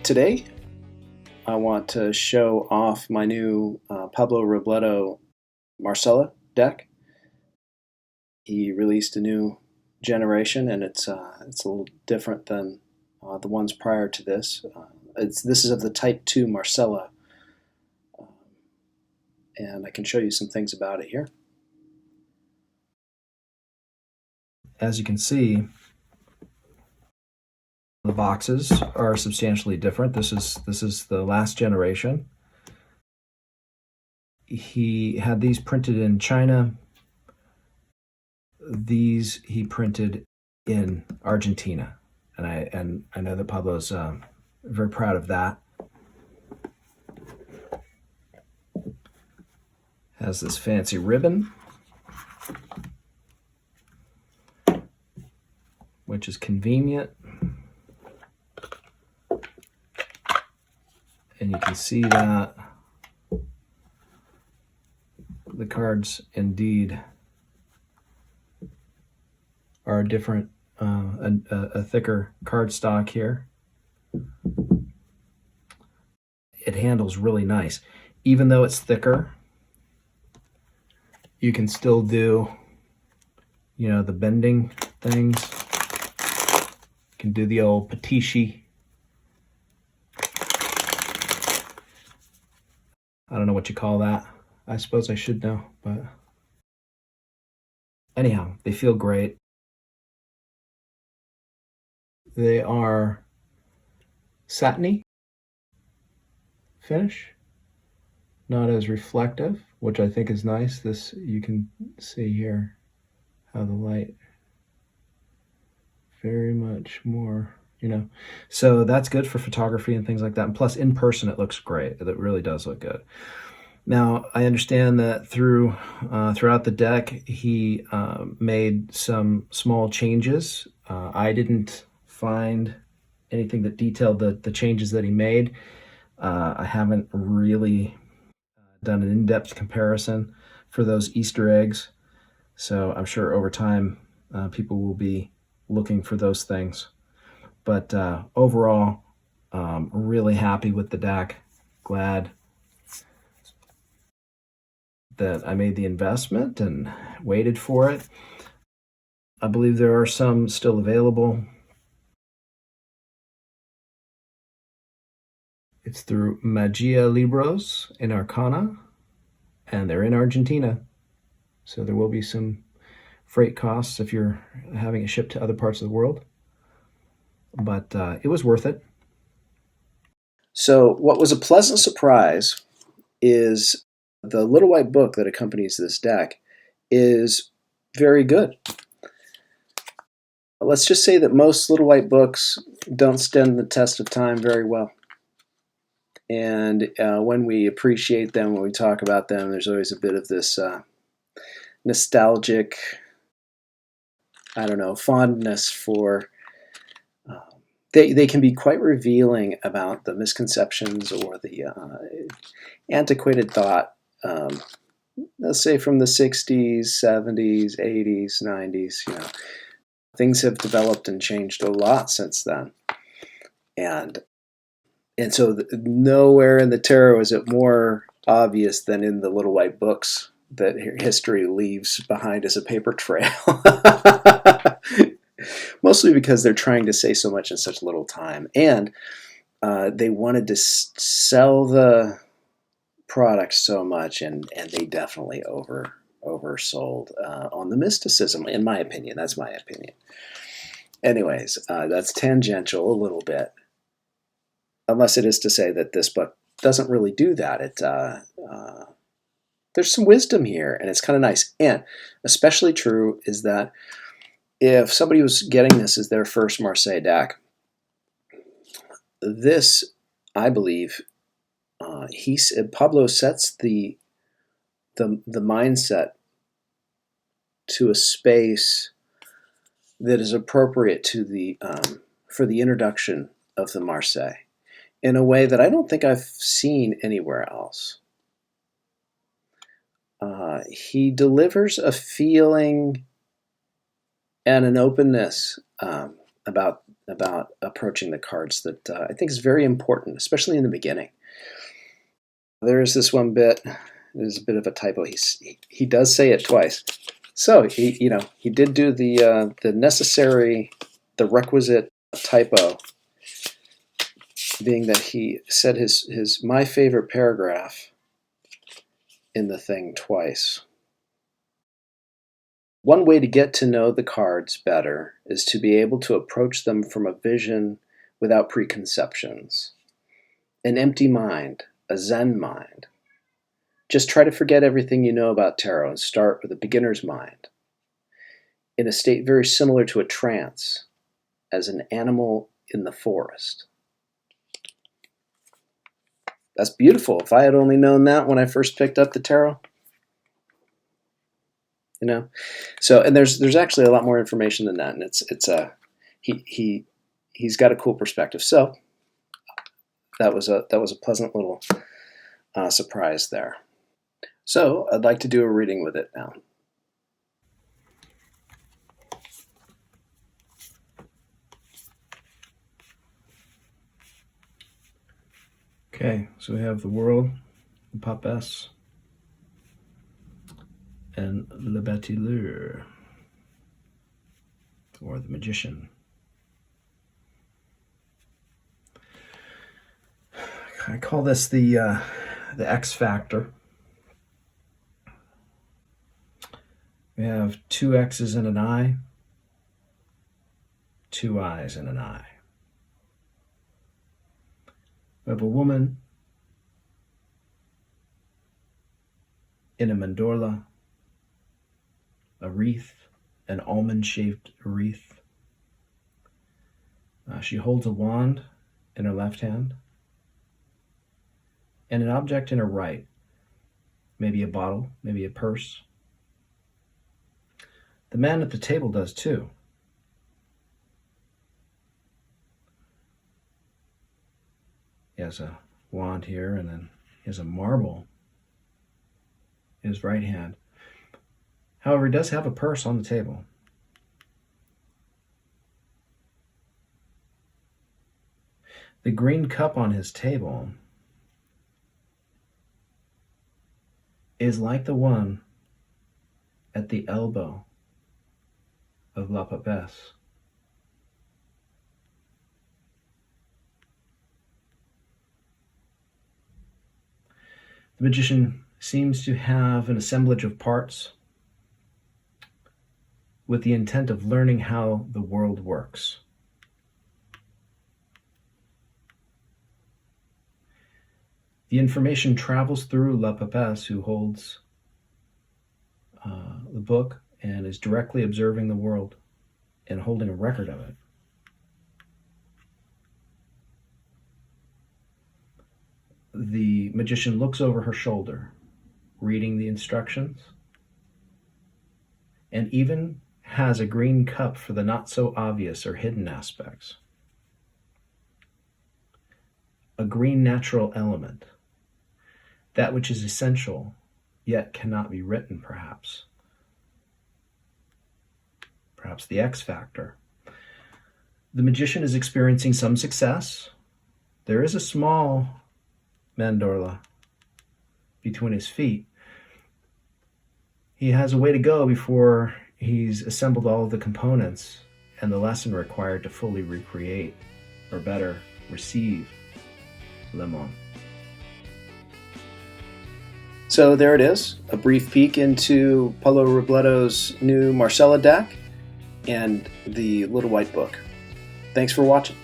Today, I want to show off my new Pablo Robledo Marsella deck. He released a new generation, and it's a little different than the ones prior to this. This is of the Type II Marsella, and I can show you some things about it here. As you can see, the boxes are substantially different. This is the last generation. He had these printed in China. These he printed in Argentina, and I know that Pablo's very proud of that. Has this fancy ribbon, which is convenient. And you can see that the cards indeed are different, a thicker cardstock here. It handles really nice. Even though it's thicker, you can still do, the bending things. You can do the old patishi. I don't know what you call that. I suppose I should know, but anyhow, they feel great. They are satiny finish, not as reflective, which I think is nice. This, you can see here how the light very much more, so that's good for photography and things like that. And plus, in person, it looks great. It really does look good. Now, I understand that throughout the deck, he made some small changes. I didn't find anything that detailed the changes that he made. I haven't really done an in-depth comparison for those Easter eggs, so I'm sure over time people will be looking for those things. But overall, really happy with the deck. Glad that I made the investment and waited for it. I believe there are some still available. It's through Magia Libros in Arcana, and they're in Argentina. So there will be some freight costs if you're having it shipped to other parts of the world. But it was worth it. So what was a pleasant surprise is the little white book that accompanies this deck is very good. Let's just say that most little white books don't stand the test of time very well. And when we appreciate them, when we talk about them, there's always a bit of this nostalgic, fondness for. They can be quite revealing about the misconceptions or the antiquated thought, let's say from the 60s, 70s, 80s, 90s. Things have developed and changed a lot since then. And so nowhere in the tarot is it more obvious than in the little white books that history leaves behind as a paper trail. Mostly because they're trying to say so much in such little time. And they wanted to sell the product so much, and they definitely oversold on the mysticism, in my opinion. That's my opinion. Anyways, that's tangential a little bit. Unless it is to say that this book doesn't really do that. There's some wisdom here, and it's kind of nice. And especially true is that if somebody was getting this as their first Marseille deck, this, I believe, Pablo sets the mindset to a space that is appropriate to for the introduction of the Marseille in a way that I don't think I've seen anywhere else. He delivers a feeling and an openness about about approaching the cards that I think is very important, especially in the beginning. There is this one bit. There's a bit of a typo. He does say it twice. So he did do the requisite typo, being that he said his my favorite paragraph in the thing twice. One way to get to know the cards better is to be able to approach them from a vision without preconceptions. An empty mind, a Zen mind. Just try to forget everything you know about tarot and start with a beginner's mind, in a state very similar to a trance, as an animal in the forest. That's beautiful. If I had only known that when I first picked up the tarot. So, and there's actually a lot more information than that, and he's got a cool perspective. So that was a pleasant little surprise there. So I'd like to do a reading with it now. Okay, so we have the World, the Papesse, and Le Batilleur, or the Magician. I call this the X Factor. We have 2 X's and an I, 2 I's and an I. We have a woman in a mandorla, a wreath, an almond-shaped wreath. She holds a wand in her left hand and an object in her right, maybe a bottle, maybe a purse. The man at the table does too. He has a wand here, and then he has a marble in his right hand. However, he does have a purse on the table. The green cup on his table is like the one at the elbow of La Papesse. The magician seems to have an assemblage of parts with the intent of learning how the world works. The information travels through La Papesse, who holds the book and is directly observing the world and holding a record of it. The magician looks over her shoulder, reading the instructions, and even has a green cup for the not so obvious or hidden aspects. A green natural element, that which is essential yet cannot be written, perhaps. Perhaps the X factor. The magician is experiencing some success. There is a small mandorla between his feet. He has a way to go before he's assembled all of the components and the lesson required to fully recreate, or better, receive Le Monde. So there it is, a brief peek into Pablo Robledo's new Marsella deck and the Little White Book. Thanks for watching.